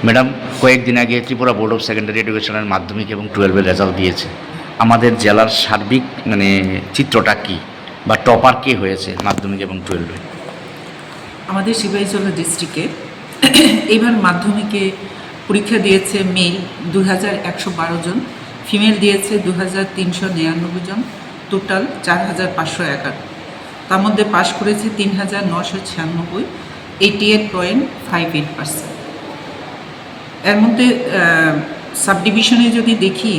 Madam, কয়েকদিন আগে Tripura board of secondary এডুকেশনের মাধ্যমিক এবং 12-এর রেজাল্ট দিয়েছে। আমাদের জেলার সার্বিক চিত্রটা কী, বা টপার কে হয়েছে মাধ্যমিক এবং 12-এ? আমাদের সিপাহীজলা ডিস্ট্রিক্টে এবার মাধ্যমিকে পরীক্ষা দিয়েছে মেল 2112 জন, ফিমেল দিয়েছে 2399 জন, টোটাল 4511। তার মধ্যে পাশ করেছে 3996, 88.58%। এর মধ্যে সাব ডিভিশনে যদি দেখি,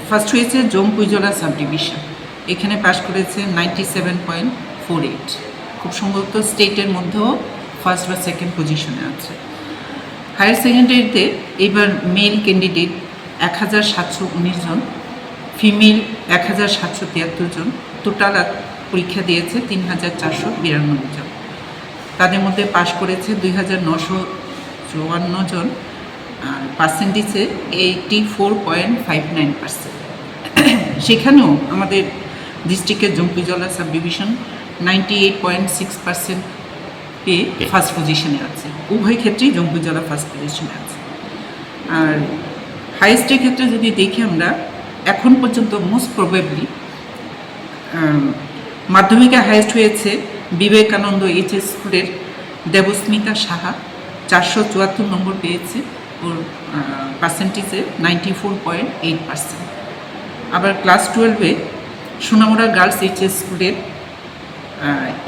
ফার্স্ট হয়েছে জম্পুইজলা সাব ডিভিশন, এখানে পাশ করেছে 97.48। খুব সম্ভবত স্টেটের মধ্যেও ফার্স্ট বা সেকেন্ড পজিশনে আছে। হায়ার সেকেন্ডারিতে এবার মেল ক্যান্ডিডেট 1719 জন, ফিমেল 1773 জন, টোটাল পরীক্ষা দিয়েছে 3492 জন। তাদের মধ্যে পাশ করেছে 2954 জন, আর পার্সেন্টেজে 84.59%। সেখানেও আমাদের ডিস্ট্রিক্টের জম্পুইজলা সাব ডিভিশন 98.6% পেয়ে ফার্স্ট পজিশনে আছে। উভয় ক্ষেত্রেই জম্পুইজলা ফার্স্ট পজিশনে আছে। আর হাইয়েস্টের ক্ষেত্রে যদি দেখি আমরা, এখন পর্যন্ত মোস্ট প্রবেবলি মাধ্যমিকে হাইয়েস্ট হয়েছে বিবেকানন্দ এইচএস স্কুলের দেবস্মিতা সাহা, 474 নম্বর পেয়েছে, ওর পার্সেন্টেজে 94.8%। আবার ক্লাস 12-এ সোনামুড়া গার্লস এইচএস স্কুলের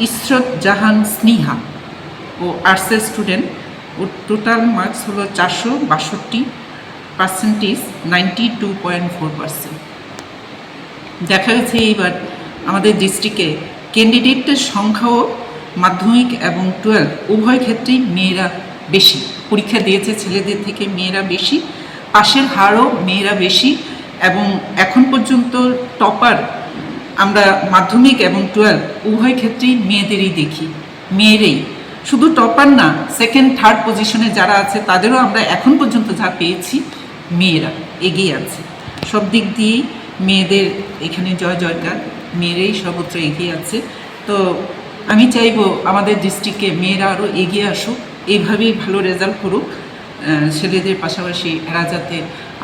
ইসরত জাহান স্নিহা, ও আর্টসের স্টুডেন্ট, ওর টোটাল মার্কস হলো 462, পার্সেন্টেজ 92.4%। দেখা গেছে এইবার আমাদের ডিস্ট্রিক্টে ক্যান্ডিডেটের সংখ্যাও মাধ্যমিক এবং 12 উভয় ক্ষেত্রেই মেয়েরা বেশি পরীক্ষা দিয়েছে, ছেলেদের থেকে মেয়েরা বেশি, পাশের হারও মেয়েরা বেশি। এবং এখন পর্যন্ত টপার আমরা মাধ্যমিক এবং 12 উভয় ক্ষেত্রেই মেয়েদেরই দেখি, মেয়েরাই। শুধু টপার না, সেকেন্ড থার্ড পজিশনে যারা আছে তাদেরও আমরা এখন পর্যন্ত যা পেয়েছি, মেয়েরা এগিয়ে আছে। সব দিক দিয়েই মেয়েদের এখানে জয় জয়কার, মেয়েরাই সর্বত্র এগিয়ে আছে। তো আমি চাইবো আমাদের ডিস্ট্রিক্টে মেয়েরা আরও এগিয়ে আসুক, এইভাবেই ভালো রেজাল্ট করুক। ছেলেদের পাশাপাশি এরা যাতে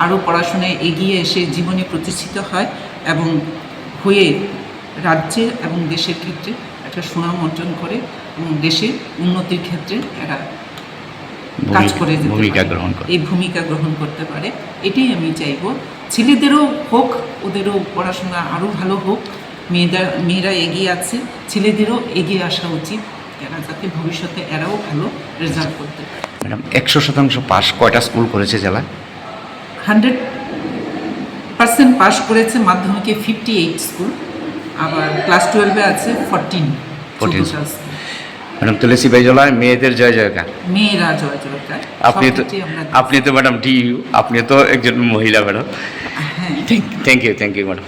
আরও পড়াশোনায় এগিয়ে এসে জীবনে প্রতিষ্ঠিত হয় এবং হয়ে রাজ্যের এবং দেশের ক্ষেত্রে একটা সুনাম অর্জন করে এবং দেশের উন্নতির ক্ষেত্রে এরা কাজ করে যেতে পারে, এই ভূমিকা গ্রহণ করতে পারে। এটাই আমি চাইবো। ছেলেদেরও হোক, ওদেরও পড়াশোনা আরও ভালো হোক, মেয়েরা এগিয়ে আছে, ছেলেদেরও এগিয়ে আসা উচিত, এরা যাতে ভবিষ্যতে এরাও ভালো রেজাল্ট করতে পারে। ম্যাডাম, 100% পাস কয়টা স্কুল করেছে জেলায়? 100% পাস করেছে মাধ্যমিকে 58 স্কুল, আবার ক্লাস 12-এ আছে 14 স্কুল। ম্যাডাম, তাহলে সিপাহীজলায় মেয়েদের জয় জয়কার, মেয়েরা জয় জয়কার। আপনি তো ম্যাডাম ডিইউ, আপনি তো একজন মহিলা ম্যাডাম। হ্যাঁ, থ্যাংক ইউ ম্যাডাম।